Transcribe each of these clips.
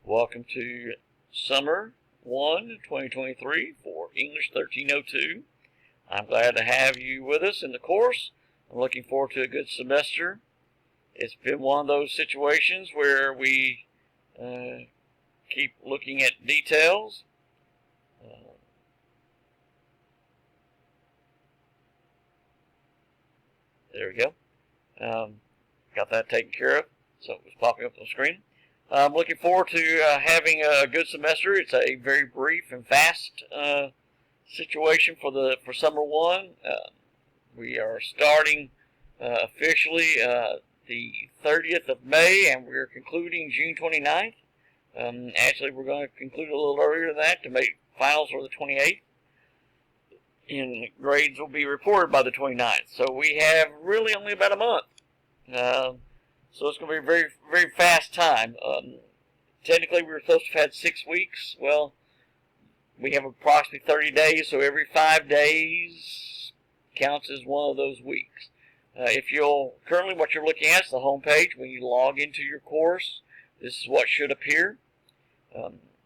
Welcome to Summer 1, 2023 for English 1302. I'm glad to have you with us in the course. I'm looking forward to a good semester. It's been one of those situations where we keep looking at details. There we go. Got that taken care of, so it was popping up on the screen. I'm looking forward to having a good semester. It's a very brief and fast situation for summer 1. We are starting officially the 30th of May, and we're concluding June 29th. Actually, we're going to conclude a little earlier than that to make finals for the 28th. And grades will be reported by the 29th. So we have really only about a month. So it's going to be a very, very fast time. Technically, we were supposed to have had 6 weeks. Well, we have approximately 30 days, so every 5 days counts as one of those weeks. Currently what you're looking at is the home page. When you log into your course, this is what should appear.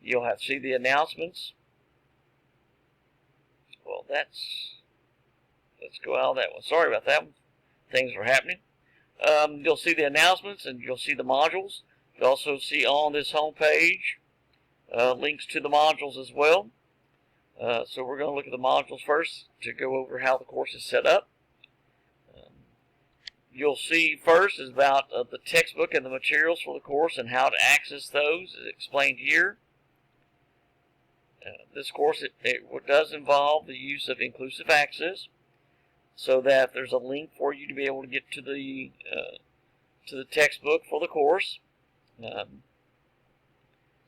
You'll have to see the announcements. Well, let's go out of that one. Sorry about that one. Things are happening. You'll see the announcements and you'll see the modules. You'll also see on this home page links to the modules as well. So we're going to look at the modules first to go over how the course is set up. You'll see first is about the textbook and the materials for the course and how to access those is explained here. This course it does involve the use of inclusive access, so that there's a link for you to be able to get to the textbook for the course.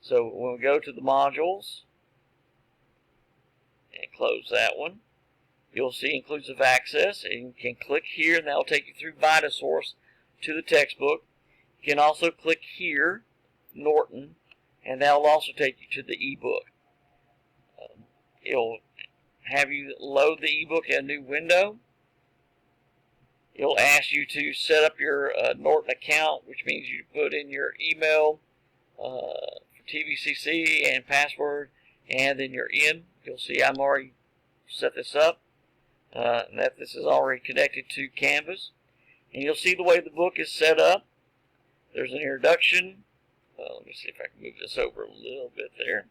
So when we go to the modules and close that one, you'll see inclusive access, and you can click here and that'll take you through VitaSource to the textbook. You can also click here, Norton, and that'll also take you to the ebook. It'll have you load the ebook in a new window. It'll ask you to set up your Norton account, which means you put in your email for TVCC and password, and then you're in. You'll see I'm already set this up, and that this is already connected to Canvas. And you'll see the way the book is set up. There's an introduction. Let me see if I can move this over a little bit there.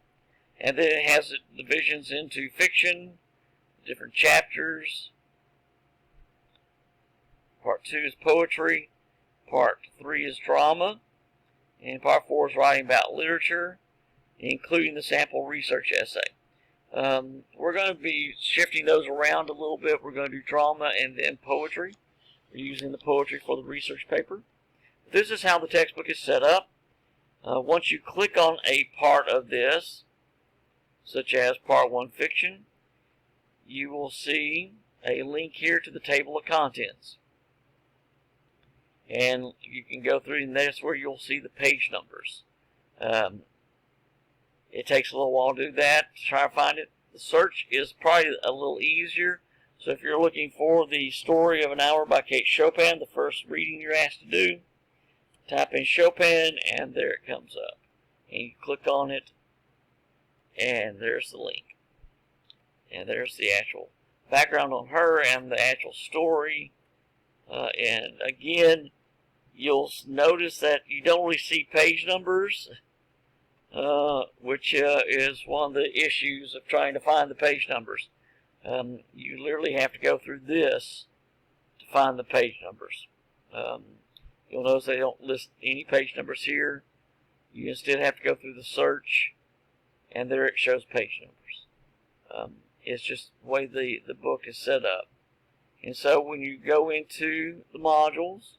And then it has divisions into fiction, different chapters. Part 2 is poetry, Part 3 is drama, and Part 4 is writing about literature, including the sample research essay. We're going to be shifting those around a little bit. We're going to do drama and then poetry. We're using the poetry for the research paper. This is how the textbook is set up. Once you click on a part of this, such as Part 1 fiction, you will see a link here to the table of contents. And you can go through, and that's where you'll see the page numbers. It takes a little while to do that, to try to find it. The search is probably a little easier. So if you're looking for The Story of an Hour by Kate Chopin, the first reading you're asked to do, type in Chopin, and there it comes up. And you click on it, and there's the link. And there's the actual background on her and the actual story. And again, you'll notice that you don't really see page numbers, which is one of the issues of trying to find the page numbers. You literally have to go through this to find the page numbers. You'll notice they don't list any page numbers here. You instead have to go through the search, and there it shows page numbers. It's just the way the book is set up. And so when you go into the modules,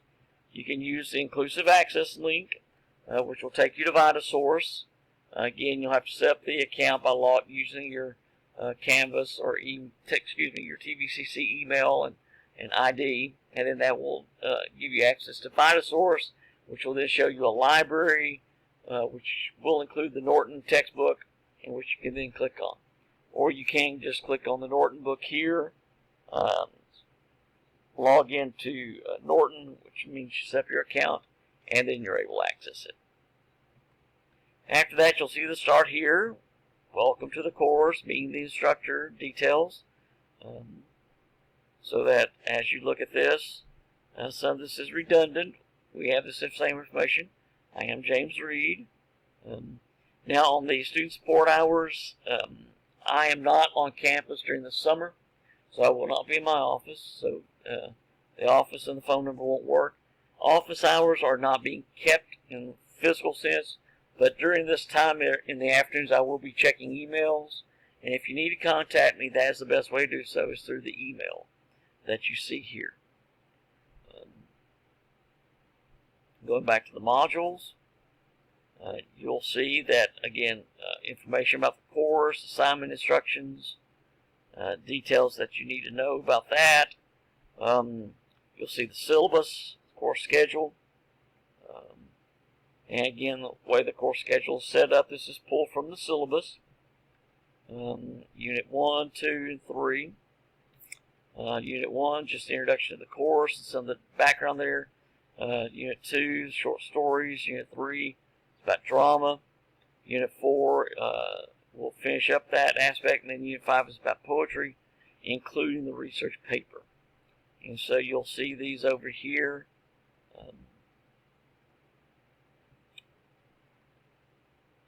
you can use the inclusive access link, which will take you to VitaSource. Again, you'll have to set up the account by using your Canvas or your TVCC email and ID, and then that will give you access to VitaSource, which will then show you a library, which will include the Norton textbook, and which you can then click on. Or you can just click on the Norton book here, log into Norton, which means you set up your account, and then you're able to access it. After that, you'll see the start here. Welcome to the course, meeting the instructor, details. So that as you look at this, some of this is redundant. We have the same information. I am James Reed. Now on the student support hours, I am not on campus during the summer, so I will not be in my office. So the office and the phone number won't work. Office hours are not being kept in physical sense, but during this time in the afternoons, I will be checking emails. And if you need to contact me, that is the best way to do so, is through the email that you see here. Going back to the modules, you'll see that, again, information about the course, assignment instructions, details that you need to know about that. You'll see the syllabus, course schedule, and again, the way the course schedule is set up, this is pulled from the syllabus. Unit 1, 2, and 3. Unit 1, just the introduction to the course and some of the background there. Unit 2, short stories. Unit 3, it's about drama. Unit 4, we'll finish up that aspect, and then Unit 5 is about poetry, including the research paper. And so you'll see these over here.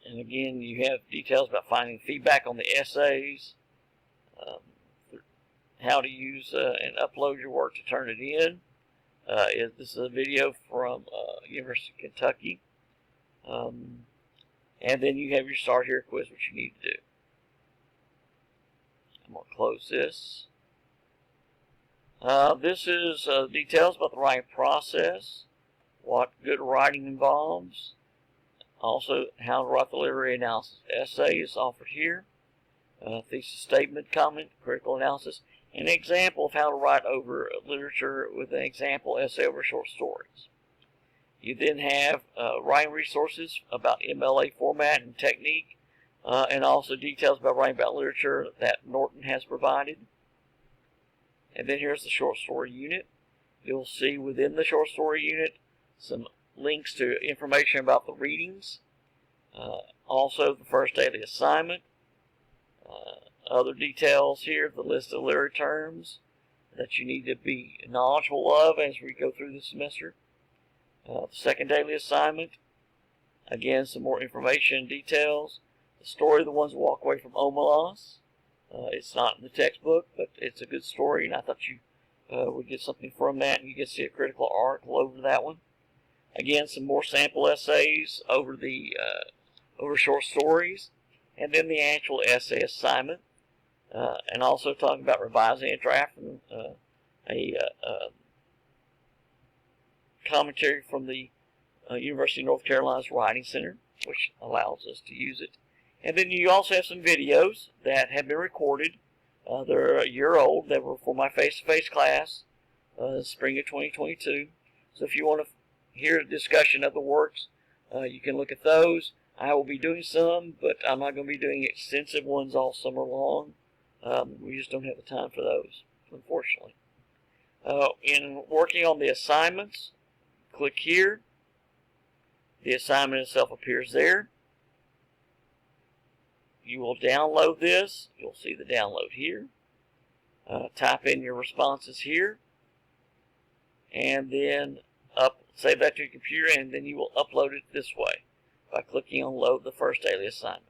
And again, you have details about finding feedback on the essays, how to use and upload your work to turn it in. This is a video from University of Kentucky. And then you have your Start Here quiz, which you need to do. I'm going to close this. This is details about the writing process, what good writing involves. Also, how to write the literary analysis essay is offered here. Thesis statement, comment, critical analysis, an example of how to write over literature with an example essay over short stories. You then have writing resources about MLA format and technique, and also details about writing about literature that Norton has provided. And then here's the short story unit. You'll see within the short story unit some links to information about the readings, also the first daily assignment, other details here, the list of literary terms that you need to be knowledgeable of as we go through the semester. The second daily assignment, again, some more information and details. The story of the ones who walk away from Omelas. It's not in the textbook, but it's a good story, and I thought you would get something from that, and you get to see a critical article over that one. Again, some more sample essays over the over short stories, and then the actual essay assignment, and also talking about revising a draft and a commentary from the University of North Carolina's Writing Center, which allows us to use it. And then you also have some videos that have been recorded. They're a year old. They were for my face-to-face class, spring of 2022. So if you want to hear a discussion of the works, you can look at those. I will be doing some, but I'm not going to be doing extensive ones all summer long. We just don't have the time for those, unfortunately. In working on the assignments, click here. The assignment itself appears there. You will download this. You'll see the download here. Type in your responses here, and then save that to your computer, and then you will upload it this way by clicking on Load the First Daily Assignment.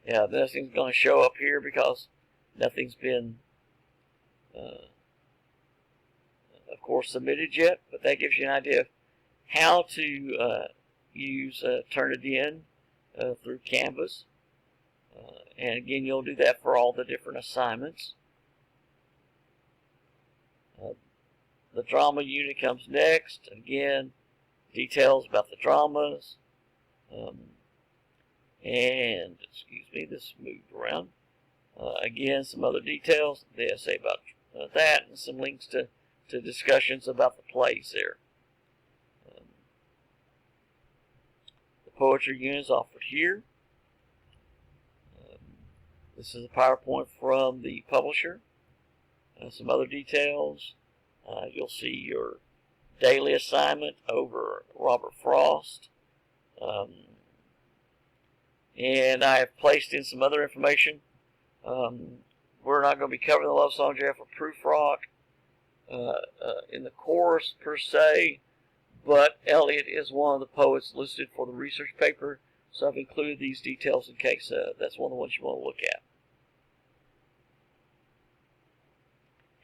Yeah, nothing's going to show up here because nothing's been, of course, submitted yet, but that gives you an idea of how to use Turnitin through Canvas. And again, you'll do that for all the different assignments. The drama unit comes next. Again, details about the dramas. And, excuse me, this moved around. Again, some other details. The essay about that, and some links to discussions about the plays there. The poetry unit is offered here. This is a PowerPoint from the publisher. Some other details. You'll see your daily assignment over Robert Frost. And I have placed in some other information. We're not going to be covering the love song draft or Prufrock in the course per se, but Eliot is one of the poets listed for the research paper, so I've included these details in case that's one of the ones you want to look at.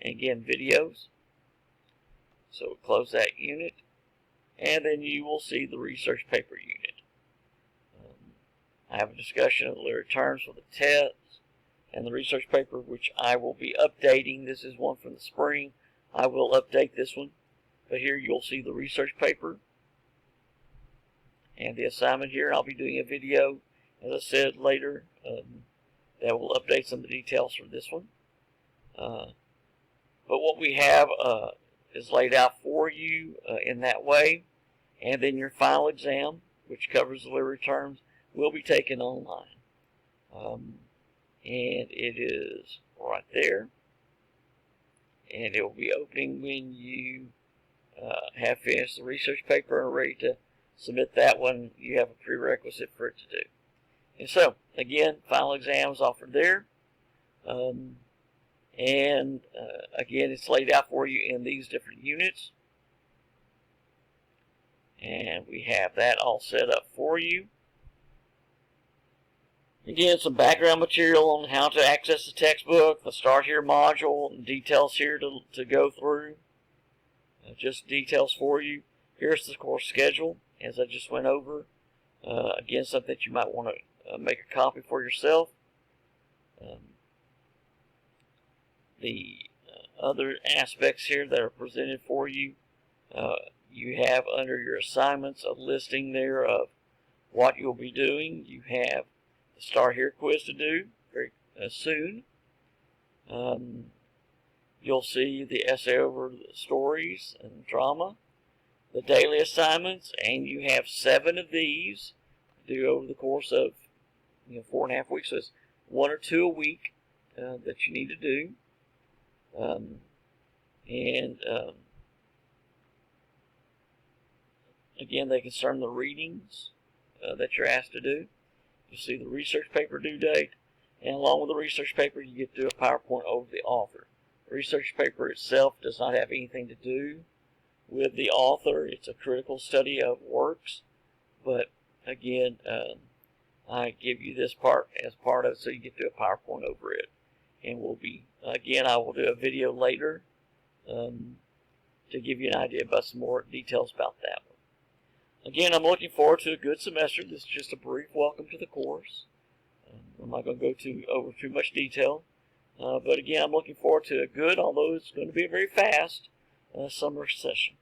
And again, videos. So we'll close that unit, and then you will see the research paper unit. I have a discussion of the literary terms for the tests and the research paper, which I will be updating. This is one from the spring. I will update this one. But here you'll see the research paper and the assignment here. I'll be doing a video, as I said, later that will update some of the details for this one. But what we have is laid out for you in that way. And then your final exam, which covers the literary terms, will be taken online. And it is right there. And it will be opening when you have finished the research paper and are ready to submit that one. You have a prerequisite for it to do. And so, again, final exams offered there. Again, it's laid out for you in these different units. And we have that all set up for you. Again, some background material on how to access the textbook, the Start Here module, and details here to go through. Just details for you. Here's the course schedule, as I just went over. Again, something that you might want to make a copy for yourself. The other aspects here that are presented for you, you have under your assignments a listing there of what you'll be doing. You have the Start Here quiz to do very soon. You'll see the essay over the stories and drama, the daily assignments, and you have 7 of these to do over the course of 4.5 weeks. So it's 1 or 2 a week that you need to do. Again, they concern the readings that you're asked to do. You see the research paper due date, and along with the research paper, you get to do a PowerPoint over the author. The research paper itself does not have anything to do with the author. It's a critical study of works, but again, I give you this part as part of it, so you get to do a PowerPoint over it. And we'll be, again, I will do a video later to give you an idea about some more details about that one. Again, I'm looking forward to a good semester. This is just a brief welcome to the course. I'm not going to go over too much detail. But again, I'm looking forward to a good, although it's going to be a very fast, summer session.